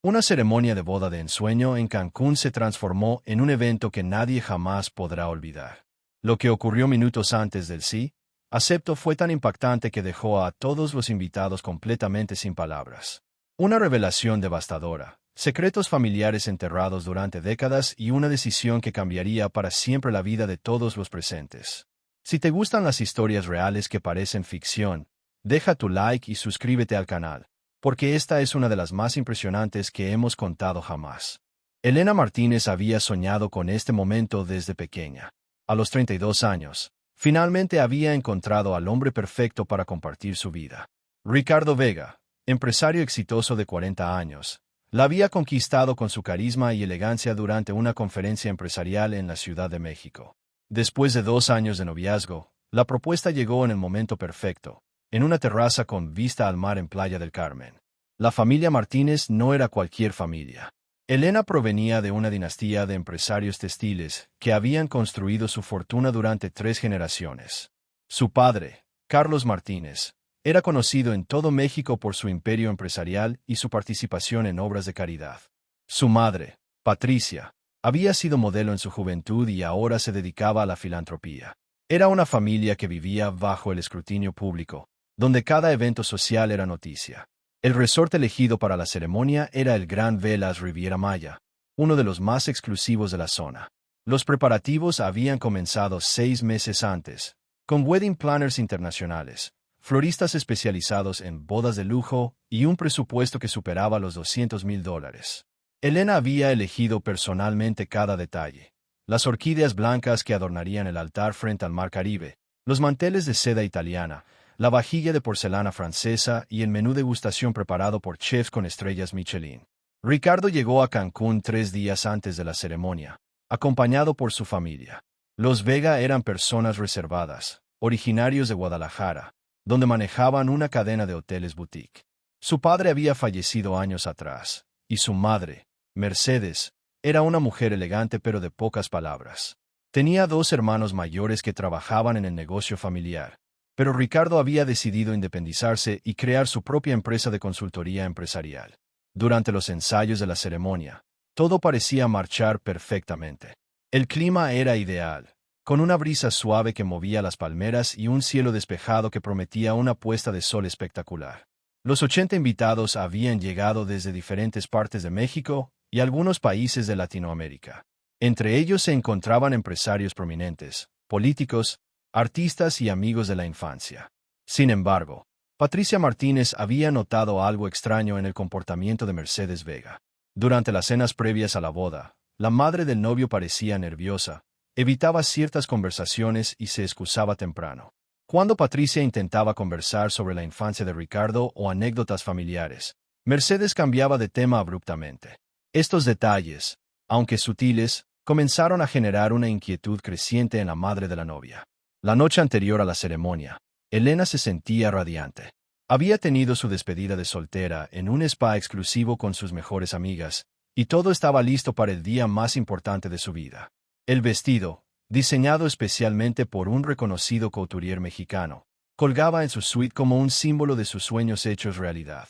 Una ceremonia de boda de ensueño en Cancún se transformó en un evento que nadie jamás podrá olvidar. Lo que ocurrió minutos antes del sí, acepto fue tan impactante que dejó a todos los invitados completamente sin palabras. Una revelación devastadora, secretos familiares enterrados durante décadas y una decisión que cambiaría para siempre la vida de todos los presentes. Si te gustan las historias reales que parecen ficción, deja tu like y suscríbete al canal, porque esta es una de las más impresionantes que hemos contado jamás. Elena Martínez había soñado con este momento desde pequeña. A los 32 años, finalmente había encontrado al hombre perfecto para compartir su vida. Ricardo Vega, empresario exitoso de 40 años, la había conquistado con su carisma y elegancia durante una conferencia empresarial en la Ciudad de México. Después de 2 años de noviazgo, la propuesta llegó en el momento perfecto, en una terraza con vista al mar en Playa del Carmen. La familia Martínez no era cualquier familia. Elena provenía de una dinastía de empresarios textiles que habían construido su fortuna durante 3 generaciones. Su padre, Carlos Martínez, era conocido en todo México por su imperio empresarial y su participación en obras de caridad. Su madre, Patricia, había sido modelo en su juventud y ahora se dedicaba a la filantropía. Era una familia que vivía bajo el escrutinio público, donde cada evento social era noticia. El resort elegido para la ceremonia era el Gran Velas Riviera Maya, uno de los más exclusivos de la zona. Los preparativos habían comenzado 6 meses antes, con wedding planners internacionales, floristas especializados en bodas de lujo y un presupuesto que superaba los $200,000. Elena había elegido personalmente cada detalle: las orquídeas blancas que adornarían el altar frente al mar Caribe, los manteles de seda italiana, la vajilla de porcelana francesa y el menú degustación preparado por chefs con estrellas Michelin. Ricardo llegó a Cancún 3 días antes de la ceremonia, acompañado por su familia. Los Vega eran personas reservadas, originarios de Guadalajara, donde manejaban una cadena de hoteles boutique. Su padre había fallecido años atrás, y su madre, Mercedes, era una mujer elegante pero de pocas palabras. Tenía 2 hermanos mayores que trabajaban en el negocio familiar, pero Ricardo había decidido independizarse y crear su propia empresa de consultoría empresarial. Durante los ensayos de la ceremonia, todo parecía marchar perfectamente. El clima era ideal, con una brisa suave que movía las palmeras y un cielo despejado que prometía una puesta de sol espectacular. Los 80 invitados habían llegado desde diferentes partes de México y algunos países de Latinoamérica. Entre ellos se encontraban empresarios prominentes, políticos, artistas y amigos de la infancia. Sin embargo, Patricia Martínez había notado algo extraño en el comportamiento de Mercedes Vega. Durante las cenas previas a la boda, la madre del novio parecía nerviosa, evitaba ciertas conversaciones y se excusaba temprano. Cuando Patricia intentaba conversar sobre la infancia de Ricardo o anécdotas familiares, Mercedes cambiaba de tema abruptamente. Estos detalles, aunque sutiles, comenzaron a generar una inquietud creciente en la madre de la novia. La noche anterior a la ceremonia, Elena se sentía radiante. Había tenido su despedida de soltera en un spa exclusivo con sus mejores amigas, y todo estaba listo para el día más importante de su vida. El vestido, diseñado especialmente por un reconocido couturier mexicano, colgaba en su suite como un símbolo de sus sueños hechos realidad.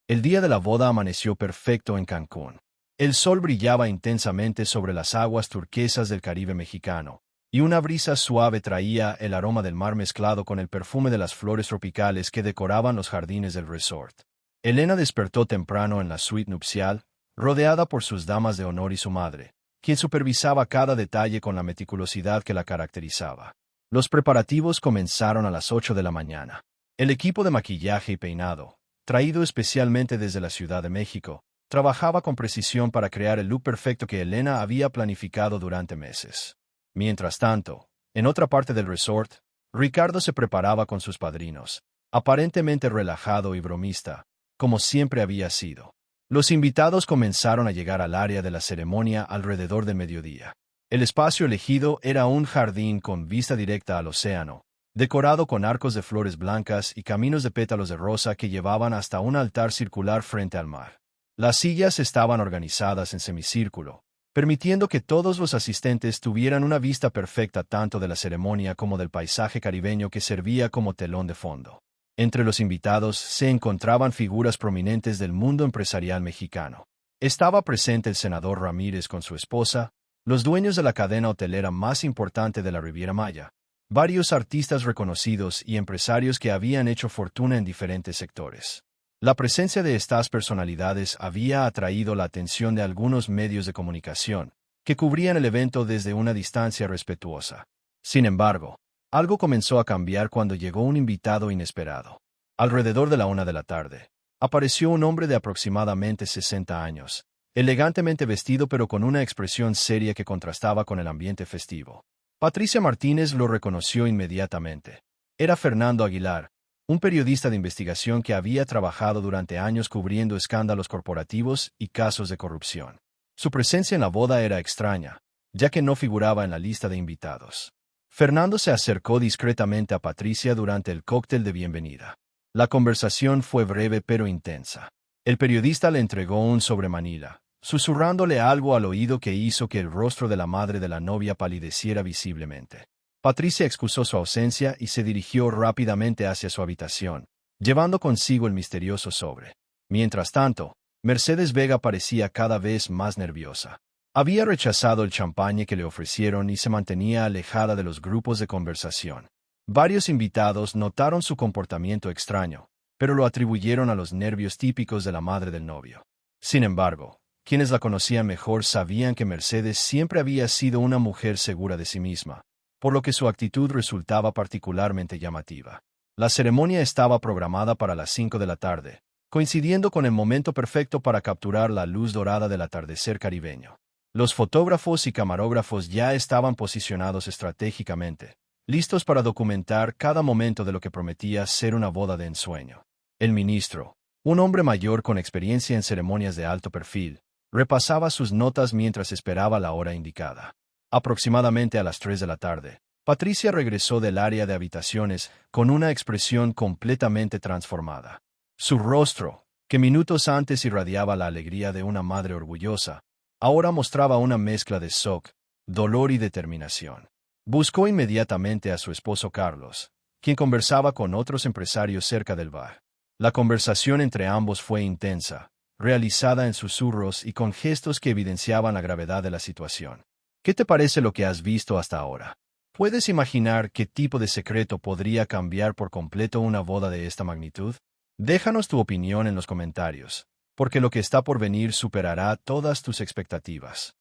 El día de la boda amaneció perfecto en Cancún. El sol brillaba intensamente sobre las aguas turquesas del Caribe mexicano, y una brisa suave traía el aroma del mar mezclado con el perfume de las flores tropicales que decoraban los jardines del resort. Elena despertó temprano en la suite nupcial, rodeada por sus damas de honor y su madre, quien supervisaba cada detalle con la meticulosidad que la caracterizaba. Los preparativos comenzaron a las 8 de la mañana. El equipo de maquillaje y peinado, traído especialmente desde la Ciudad de México, trabajaba con precisión para crear el look perfecto que Elena había planificado durante meses. Mientras tanto, en otra parte del resort, Ricardo se preparaba con sus padrinos, aparentemente relajado y bromista, como siempre había sido. Los invitados comenzaron a llegar al área de la ceremonia alrededor del mediodía. El espacio elegido era un jardín con vista directa al océano, decorado con arcos de flores blancas y caminos de pétalos de rosa que llevaban hasta un altar circular frente al mar. Las sillas estaban organizadas en semicírculo, permitiendo que todos los asistentes tuvieran una vista perfecta tanto de la ceremonia como del paisaje caribeño que servía como telón de fondo. Entre los invitados se encontraban figuras prominentes del mundo empresarial mexicano. Estaba presente el senador Ramírez con su esposa, los dueños de la cadena hotelera más importante de la Riviera Maya, varios artistas reconocidos y empresarios que habían hecho fortuna en diferentes sectores. La presencia de estas personalidades había atraído la atención de algunos medios de comunicación, que cubrían el evento desde una distancia respetuosa. Sin embargo, algo comenzó a cambiar cuando llegó un invitado inesperado. Alrededor de la 1 de la tarde, apareció un hombre de aproximadamente 60 años, elegantemente vestido pero con una expresión seria que contrastaba con el ambiente festivo. Patricia Martínez lo reconoció inmediatamente. Era Fernando Aguilar, un periodista de investigación que había trabajado durante años cubriendo escándalos corporativos y casos de corrupción. Su presencia en la boda era extraña, ya que no figuraba en la lista de invitados. Fernando se acercó discretamente a Patricia durante el cóctel de bienvenida. La conversación fue breve pero intensa. El periodista le entregó un sobremanila, susurrándole algo al oído que hizo que el rostro de la madre de la novia palideciera visiblemente. Patricia excusó su ausencia y se dirigió rápidamente hacia su habitación, llevando consigo el misterioso sobre. Mientras tanto, Mercedes Vega parecía cada vez más nerviosa. Había rechazado el champagne que le ofrecieron y se mantenía alejada de los grupos de conversación. Varios invitados notaron su comportamiento extraño, pero lo atribuyeron a los nervios típicos de la madre del novio. Sin embargo, quienes la conocían mejor sabían que Mercedes siempre había sido una mujer segura de sí misma, por lo que su actitud resultaba particularmente llamativa. La ceremonia estaba programada para las 5 de la tarde, coincidiendo con el momento perfecto para capturar la luz dorada del atardecer caribeño. Los fotógrafos y camarógrafos ya estaban posicionados estratégicamente, listos para documentar cada momento de lo que prometía ser una boda de ensueño. El ministro, un hombre mayor con experiencia en ceremonias de alto perfil, repasaba sus notas mientras esperaba la hora indicada. Aproximadamente a las 3 de la tarde, Patricia regresó del área de habitaciones con una expresión completamente transformada. Su rostro, que minutos antes irradiaba la alegría de una madre orgullosa, ahora mostraba una mezcla de shock, dolor y determinación. Buscó inmediatamente a su esposo Carlos, quien conversaba con otros empresarios cerca del bar. La conversación entre ambos fue intensa, realizada en susurros y con gestos que evidenciaban la gravedad de la situación. ¿Qué te parece lo que has visto hasta ahora? ¿Puedes imaginar qué tipo de secreto podría cambiar por completo una boda de esta magnitud? Déjanos tu opinión en los comentarios, porque lo que está por venir superará todas tus expectativas.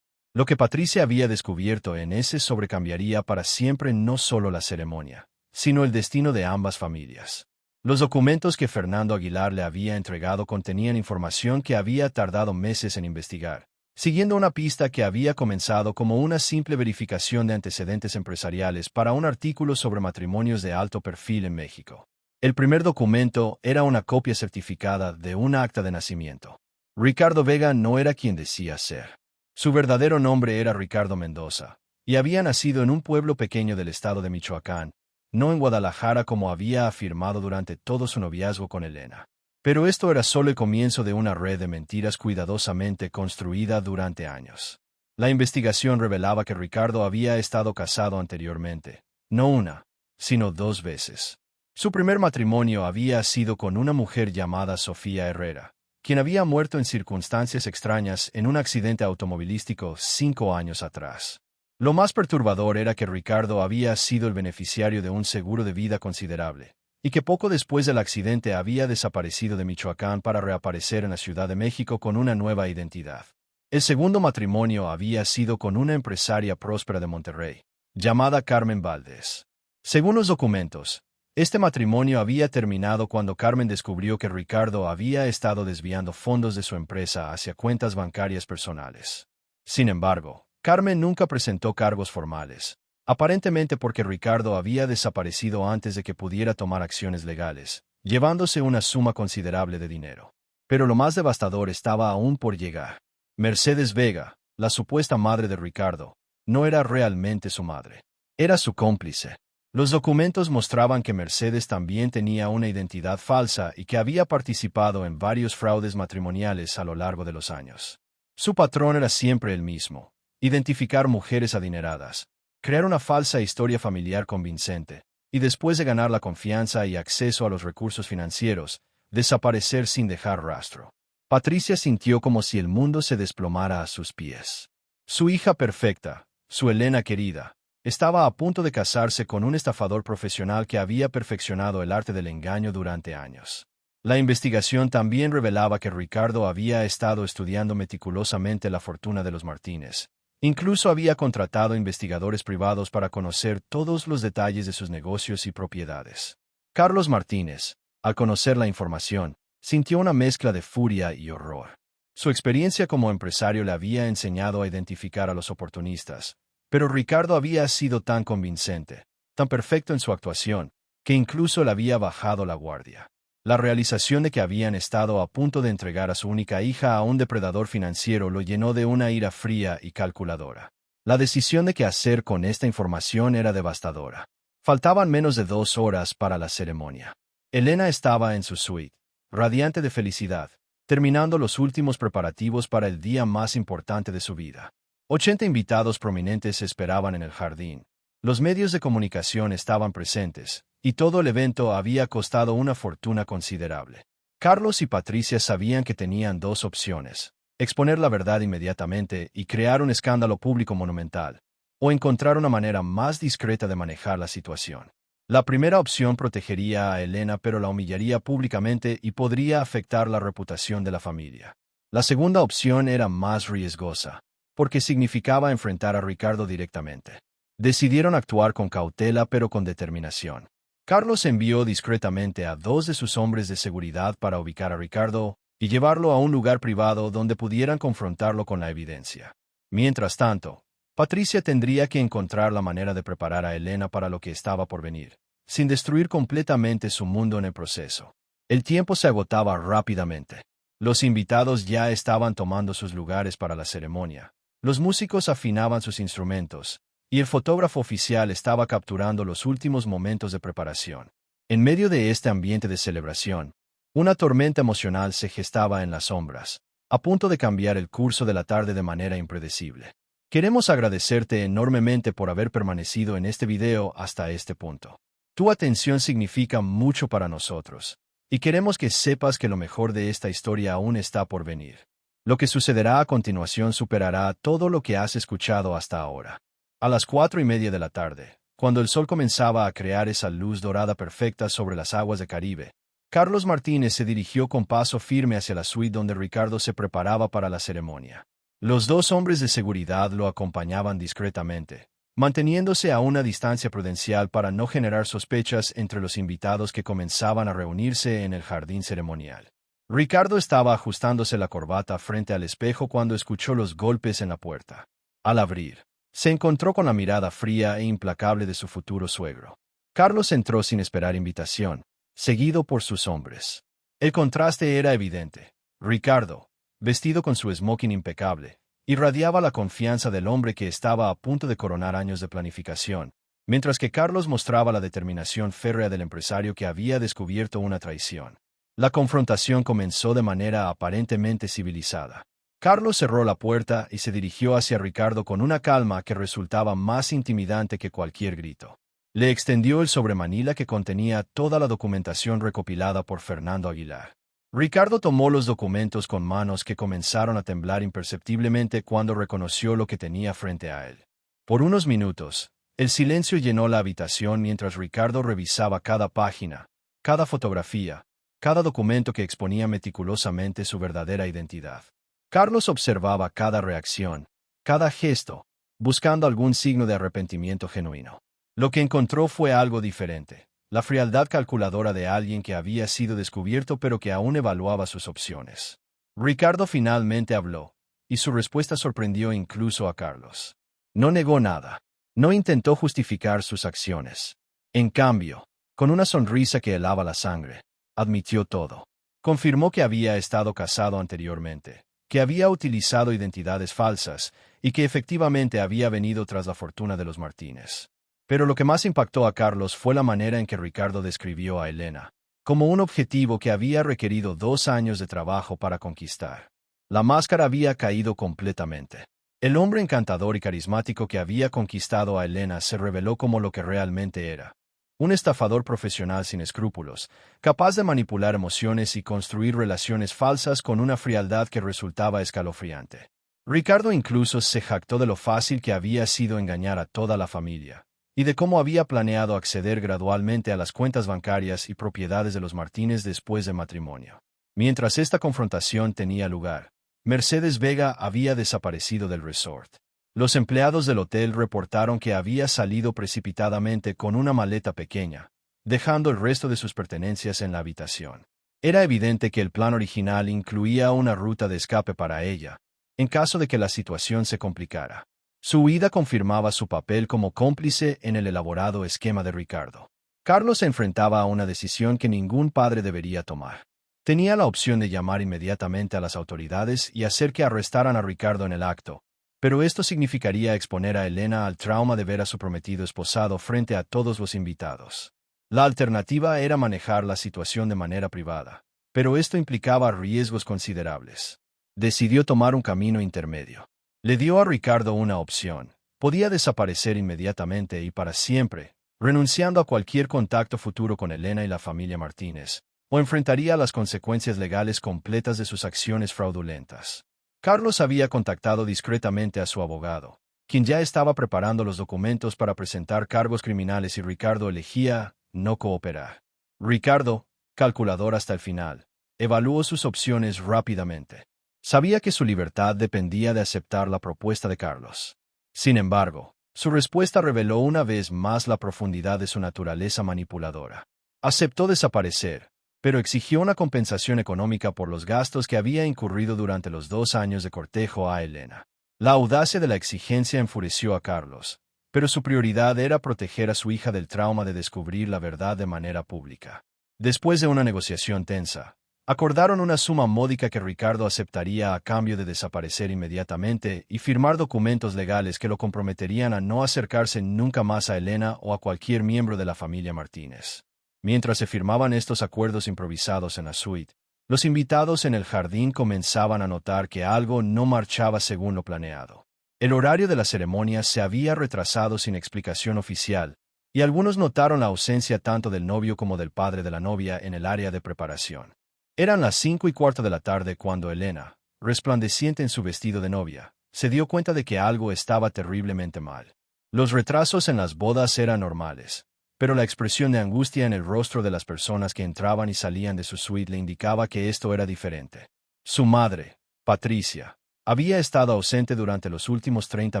Lo que Patricia había descubierto en ese sobrecambiaría para siempre no solo la ceremonia, sino el destino de ambas familias. Los documentos que Fernando Aguilar le había entregado contenían información que había tardado meses en investigar, siguiendo una pista que había comenzado como una simple verificación de antecedentes empresariales para un artículo sobre matrimonios de alto perfil en México. El primer documento era una copia certificada de un acta de nacimiento. Ricardo Vega no era quien decía ser. Su verdadero nombre era Ricardo Mendoza, y había nacido en un pueblo pequeño del estado de Michoacán, no en Guadalajara como había afirmado durante todo su noviazgo con Elena. Pero esto era solo el comienzo de una red de mentiras cuidadosamente construida durante años. La investigación revelaba que Ricardo había estado casado anteriormente, no una, sino 2 veces. Su primer matrimonio había sido con una mujer llamada Sofía Herrera, quien había muerto en circunstancias extrañas en un accidente automovilístico 5 años atrás. Lo más perturbador era que Ricardo había sido el beneficiario de un seguro de vida considerable, y que poco después del accidente había desaparecido de Michoacán para reaparecer en la Ciudad de México con una nueva identidad. El segundo matrimonio había sido con una empresaria próspera de Monterrey, llamada Carmen Valdés. Según los documentos, este matrimonio había terminado cuando Carmen descubrió que Ricardo había estado desviando fondos de su empresa hacia cuentas bancarias personales. Sin embargo, Carmen nunca presentó cargos formales, aparentemente porque Ricardo había desaparecido antes de que pudiera tomar acciones legales, llevándose una suma considerable de dinero. Pero lo más devastador estaba aún por llegar. Mercedes Vega, la supuesta madre de Ricardo, no era realmente su madre. Era su cómplice. Los documentos mostraban que Mercedes también tenía una identidad falsa y que había participado en varios fraudes matrimoniales a lo largo de los años. Su patrón era siempre el mismo: identificar mujeres adineradas, crear una falsa historia familiar convincente, y después de ganar la confianza y acceso a los recursos financieros, desaparecer sin dejar rastro. Patricia sintió como si el mundo se desplomara a sus pies. Su hija perfecta, su Elena querida, estaba a punto de casarse con un estafador profesional que había perfeccionado el arte del engaño durante años. La investigación también revelaba que Ricardo había estado estudiando meticulosamente la fortuna de los Martínez. Incluso había contratado investigadores privados para conocer todos los detalles de sus negocios y propiedades. Carlos Martínez, al conocer la información, sintió una mezcla de furia y horror. Su experiencia como empresario le había enseñado a identificar a los oportunistas, pero Ricardo había sido tan convincente, tan perfecto en su actuación, que incluso le había bajado la guardia. La realización de que habían estado a punto de entregar a su única hija a un depredador financiero lo llenó de una ira fría y calculadora. La decisión de qué hacer con esta información era devastadora. Faltaban menos de 2 horas para la ceremonia. Elena estaba en su suite, radiante de felicidad, terminando los últimos preparativos para el día más importante de su vida. 80 invitados prominentes esperaban en el jardín. Los medios de comunicación estaban presentes, y todo el evento había costado una fortuna considerable. Carlos y Patricia sabían que tenían 2 opciones: exponer la verdad inmediatamente y crear un escándalo público monumental, o encontrar una manera más discreta de manejar la situación. La primera opción protegería a Elena, pero la humillaría públicamente y podría afectar la reputación de la familia. La segunda opción era más riesgosa, porque significaba enfrentar a Ricardo directamente. Decidieron actuar con cautela pero con determinación. Carlos envió discretamente a 2 de sus hombres de seguridad para ubicar a Ricardo y llevarlo a un lugar privado donde pudieran confrontarlo con la evidencia. Mientras tanto, Patricia tendría que encontrar la manera de preparar a Elena para lo que estaba por venir, sin destruir completamente su mundo en el proceso. El tiempo se agotaba rápidamente. Los invitados ya estaban tomando sus lugares para la ceremonia. Los músicos afinaban sus instrumentos, y el fotógrafo oficial estaba capturando los últimos momentos de preparación. En medio de este ambiente de celebración, una tormenta emocional se gestaba en las sombras, a punto de cambiar el curso de la tarde de manera impredecible. Queremos agradecerte enormemente por haber permanecido en este video hasta este punto. Tu atención significa mucho para nosotros, y queremos que sepas que lo mejor de esta historia aún está por venir. Lo que sucederá a continuación superará todo lo que has escuchado hasta ahora. A las 4:30 de la tarde, cuando el sol comenzaba a crear esa luz dorada perfecta sobre las aguas del Caribe, Carlos Martínez se dirigió con paso firme hacia la suite donde Ricardo se preparaba para la ceremonia. Los 2 hombres de seguridad lo acompañaban discretamente, manteniéndose a una distancia prudencial para no generar sospechas entre los invitados que comenzaban a reunirse en el jardín ceremonial. Ricardo estaba ajustándose la corbata frente al espejo cuando escuchó los golpes en la puerta. Al abrir, se encontró con la mirada fría e implacable de su futuro suegro. Carlos entró sin esperar invitación, seguido por sus hombres. El contraste era evidente. Ricardo, vestido con su smoking impecable, irradiaba la confianza del hombre que estaba a punto de coronar años de planificación, mientras que Carlos mostraba la determinación férrea del empresario que había descubierto una traición. La confrontación comenzó de manera aparentemente civilizada. Carlos cerró la puerta y se dirigió hacia Ricardo con una calma que resultaba más intimidante que cualquier grito. Le extendió el sobremanila que contenía toda la documentación recopilada por Fernando Aguilar. Ricardo tomó los documentos con manos que comenzaron a temblar imperceptiblemente cuando reconoció lo que tenía frente a él. Por unos minutos, el silencio llenó la habitación mientras Ricardo revisaba cada página, cada fotografía, cada documento que exponía meticulosamente su verdadera identidad. Carlos observaba cada reacción, cada gesto, buscando algún signo de arrepentimiento genuino. Lo que encontró fue algo diferente: la frialdad calculadora de alguien que había sido descubierto pero que aún evaluaba sus opciones. Ricardo finalmente habló, y su respuesta sorprendió incluso a Carlos. No negó nada. No intentó justificar sus acciones. En cambio, con una sonrisa que helaba la sangre, admitió todo. Confirmó que había estado casado anteriormente, que había utilizado identidades falsas y que efectivamente había venido tras la fortuna de los Martínez. Pero lo que más impactó a Carlos fue la manera en que Ricardo describió a Elena, como un objetivo que había requerido 2 años de trabajo para conquistar. La máscara había caído completamente. El hombre encantador y carismático que había conquistado a Elena se reveló como lo que realmente era: un estafador profesional sin escrúpulos, capaz de manipular emociones y construir relaciones falsas con una frialdad que resultaba escalofriante. Ricardo incluso se jactó de lo fácil que había sido engañar a toda la familia, y de cómo había planeado acceder gradualmente a las cuentas bancarias y propiedades de los Martínez después del matrimonio. Mientras esta confrontación tenía lugar, Mercedes Vega había desaparecido del resort. Los empleados del hotel reportaron que había salido precipitadamente con una maleta pequeña, dejando el resto de sus pertenencias en la habitación. Era evidente que el plan original incluía una ruta de escape para ella, en caso de que la situación se complicara. Su huida confirmaba su papel como cómplice en el elaborado esquema de Ricardo. Carlos se enfrentaba a una decisión que ningún padre debería tomar. Tenía la opción de llamar inmediatamente a las autoridades y hacer que arrestaran a Ricardo en el acto, pero esto significaría exponer a Elena al trauma de ver a su prometido esposado frente a todos los invitados. La alternativa era manejar la situación de manera privada, pero esto implicaba riesgos considerables. Decidió tomar un camino intermedio. Le dio a Ricardo una opción. Podía desaparecer inmediatamente y para siempre, renunciando a cualquier contacto futuro con Elena y la familia Martínez, o enfrentaría las consecuencias legales completas de sus acciones fraudulentas. Carlos había contactado discretamente a su abogado, quien ya estaba preparando los documentos para presentar cargos criminales y Ricardo elegía no cooperar. Ricardo, calculador hasta el final, evaluó sus opciones rápidamente. Sabía que su libertad dependía de aceptar la propuesta de Carlos. Sin embargo, su respuesta reveló una vez más la profundidad de su naturaleza manipuladora. Aceptó desaparecer, pero exigió una compensación económica por los gastos que había incurrido durante los 2 años de cortejo a Elena. La audacia de la exigencia enfureció a Carlos, pero su prioridad era proteger a su hija del trauma de descubrir la verdad de manera pública. Después de una negociación tensa, acordaron una suma módica que Ricardo aceptaría a cambio de desaparecer inmediatamente y firmar documentos legales que lo comprometerían a no acercarse nunca más a Elena o a cualquier miembro de la familia Martínez. Mientras se firmaban estos acuerdos improvisados en la suite, los invitados en el jardín comenzaban a notar que algo no marchaba según lo planeado. El horario de la ceremonia se había retrasado sin explicación oficial, y algunos notaron la ausencia tanto del novio como del padre de la novia en el área de preparación. Eran las 5:15 de la tarde cuando Elena, resplandeciente en su vestido de novia, se dio cuenta de que algo estaba terriblemente mal. Los retrasos en las bodas eran normales, pero la expresión de angustia en el rostro de las personas que entraban y salían de su suite le indicaba que esto era diferente. Su madre, Patricia, había estado ausente durante los últimos 30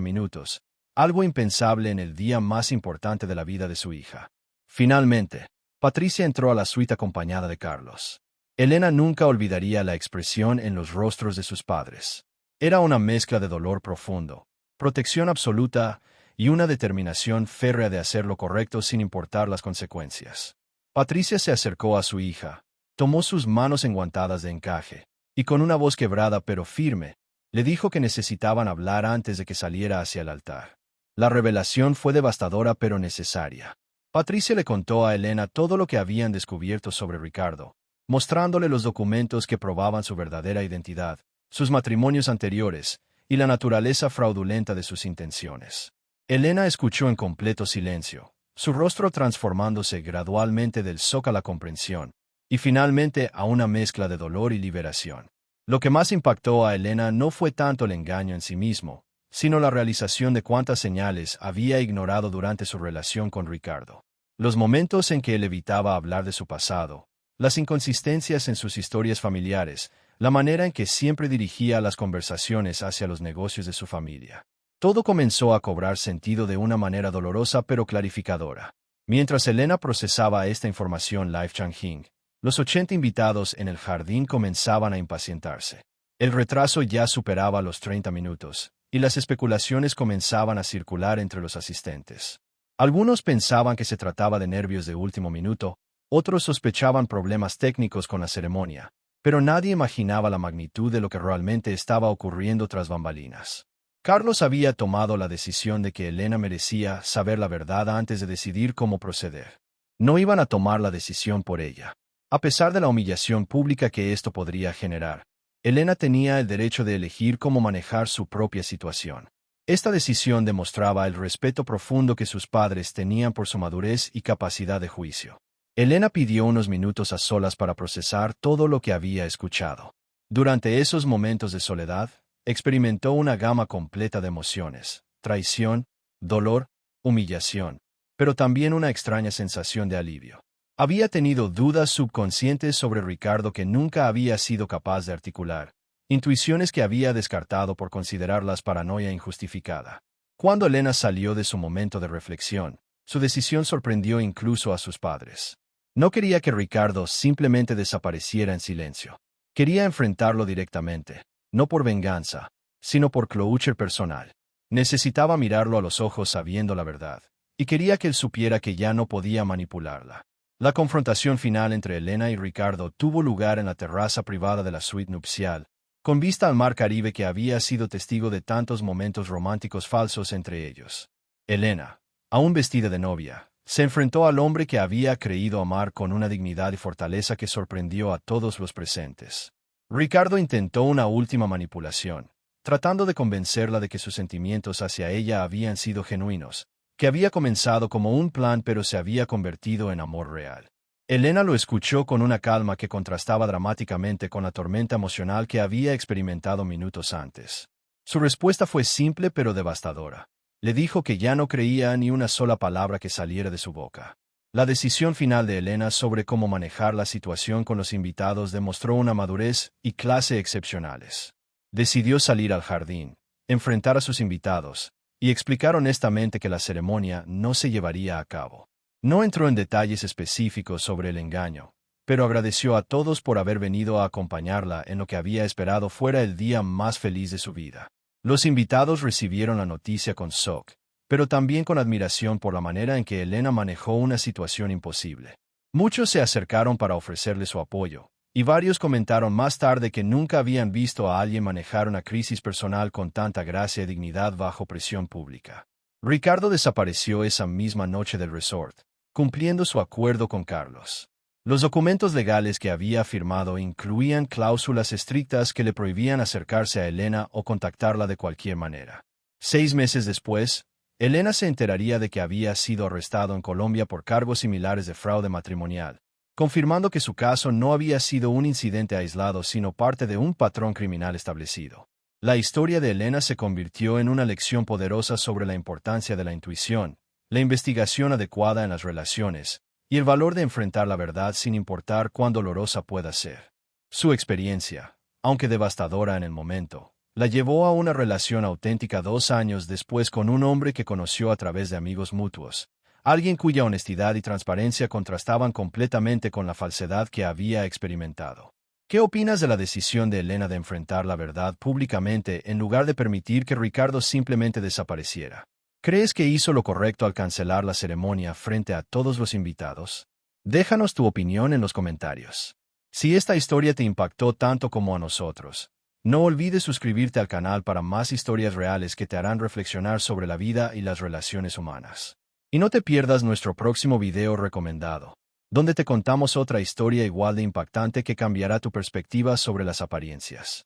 minutos, algo impensable en el día más importante de la vida de su hija. Finalmente, Patricia entró a la suite acompañada de Carlos. Elena nunca olvidaría la expresión en los rostros de sus padres. Era una mezcla de dolor profundo, protección absoluta y una determinación férrea de hacer lo correcto sin importar las consecuencias. Patricia se acercó a su hija, tomó sus manos enguantadas de encaje, y con una voz quebrada pero firme, le dijo que necesitaban hablar antes de que saliera hacia el altar. La revelación fue devastadora pero necesaria. Patricia le contó a Elena todo lo que habían descubierto sobre Ricardo, mostrándole los documentos que probaban su verdadera identidad, sus matrimonios anteriores y la naturaleza fraudulenta de sus intenciones. Elena escuchó en completo silencio, su rostro transformándose gradualmente del shock a la comprensión, y finalmente a una mezcla de dolor y liberación. Lo que más impactó a Elena no fue tanto el engaño en sí mismo, sino la realización de cuántas señales había ignorado durante su relación con Ricardo. Los momentos en que él evitaba hablar de su pasado, las inconsistencias en sus historias familiares, la manera en que siempre dirigía las conversaciones hacia los negocios de su familia. Todo comenzó a cobrar sentido de una manera dolorosa pero clarificadora. Mientras Elena procesaba esta información life-changing, los 80 invitados en el jardín comenzaban a impacientarse. El retraso ya superaba los 30 minutos, y las especulaciones comenzaban a circular entre los asistentes. Algunos pensaban que se trataba de nervios de último minuto, otros sospechaban problemas técnicos con la ceremonia, pero nadie imaginaba la magnitud de lo que realmente estaba ocurriendo tras bambalinas. Carlos había tomado la decisión de que Elena merecía saber la verdad antes de decidir cómo proceder. No iban a tomar la decisión por ella. A pesar de la humillación pública que esto podría generar, Elena tenía el derecho de elegir cómo manejar su propia situación. Esta decisión demostraba el respeto profundo que sus padres tenían por su madurez y capacidad de juicio. Elena pidió unos minutos a solas para procesar todo lo que había escuchado. Durante esos momentos de soledad, experimentó una gama completa de emociones: traición, dolor, humillación, pero también una extraña sensación de alivio. Había tenido dudas subconscientes sobre Ricardo que nunca había sido capaz de articular, intuiciones que había descartado por considerarlas paranoia injustificada. Cuando Elena salió de su momento de reflexión, su decisión sorprendió incluso a sus padres. No quería que Ricardo simplemente desapareciera en silencio. Quería enfrentarlo directamente, no por venganza, sino por closure personal. Necesitaba mirarlo a los ojos sabiendo la verdad, y quería que él supiera que ya no podía manipularla. La confrontación final entre Elena y Ricardo tuvo lugar en la terraza privada de la suite nupcial, con vista al mar Caribe que había sido testigo de tantos momentos románticos falsos entre ellos. Elena, aún vestida de novia, se enfrentó al hombre que había creído amar con una dignidad y fortaleza que sorprendió a todos los presentes. Ricardo intentó una última manipulación, tratando de convencerla de que sus sentimientos hacia ella habían sido genuinos, que había comenzado como un plan pero se había convertido en amor real. Elena lo escuchó con una calma que contrastaba dramáticamente con la tormenta emocional que había experimentado minutos antes. Su respuesta fue simple pero devastadora. Le dijo que ya no creía ni una sola palabra que saliera de su boca. La decisión final de Elena sobre cómo manejar la situación con los invitados demostró una madurez y clase excepcionales. Decidió salir al jardín, enfrentar a sus invitados, y explicar honestamente que la ceremonia no se llevaría a cabo. No entró en detalles específicos sobre el engaño, pero agradeció a todos por haber venido a acompañarla en lo que había esperado fuera el día más feliz de su vida. Los invitados recibieron la noticia con shock, pero también con admiración por la manera en que Elena manejó una situación imposible. Muchos se acercaron para ofrecerle su apoyo, y varios comentaron más tarde que nunca habían visto a alguien manejar una crisis personal con tanta gracia y dignidad bajo presión pública. Ricardo desapareció esa misma noche del resort, cumpliendo su acuerdo con Carlos. Los documentos legales que había firmado incluían cláusulas estrictas que le prohibían acercarse a Elena o contactarla de cualquier manera. 6 meses después, Elena se enteraría de que había sido arrestado en Colombia por cargos similares de fraude matrimonial, confirmando que su caso no había sido un incidente aislado sino parte de un patrón criminal establecido. La historia de Elena se convirtió en una lección poderosa sobre la importancia de la intuición, la investigación adecuada en las relaciones, y el valor de enfrentar la verdad sin importar cuán dolorosa pueda ser. Su experiencia, aunque devastadora en el momento, la llevó a una relación auténtica 2 años después con un hombre que conoció a través de amigos mutuos, alguien cuya honestidad y transparencia contrastaban completamente con la falsedad que había experimentado. ¿Qué opinas de la decisión de Elena de enfrentar la verdad públicamente en lugar de permitir que Ricardo simplemente desapareciera? ¿Crees que hizo lo correcto al cancelar la ceremonia frente a todos los invitados? Déjanos tu opinión en los comentarios. Si esta historia te impactó tanto como a nosotros, no olvides suscribirte al canal para más historias reales que te harán reflexionar sobre la vida y las relaciones humanas. Y no te pierdas nuestro próximo video recomendado, donde te contamos otra historia igual de impactante que cambiará tu perspectiva sobre las apariencias.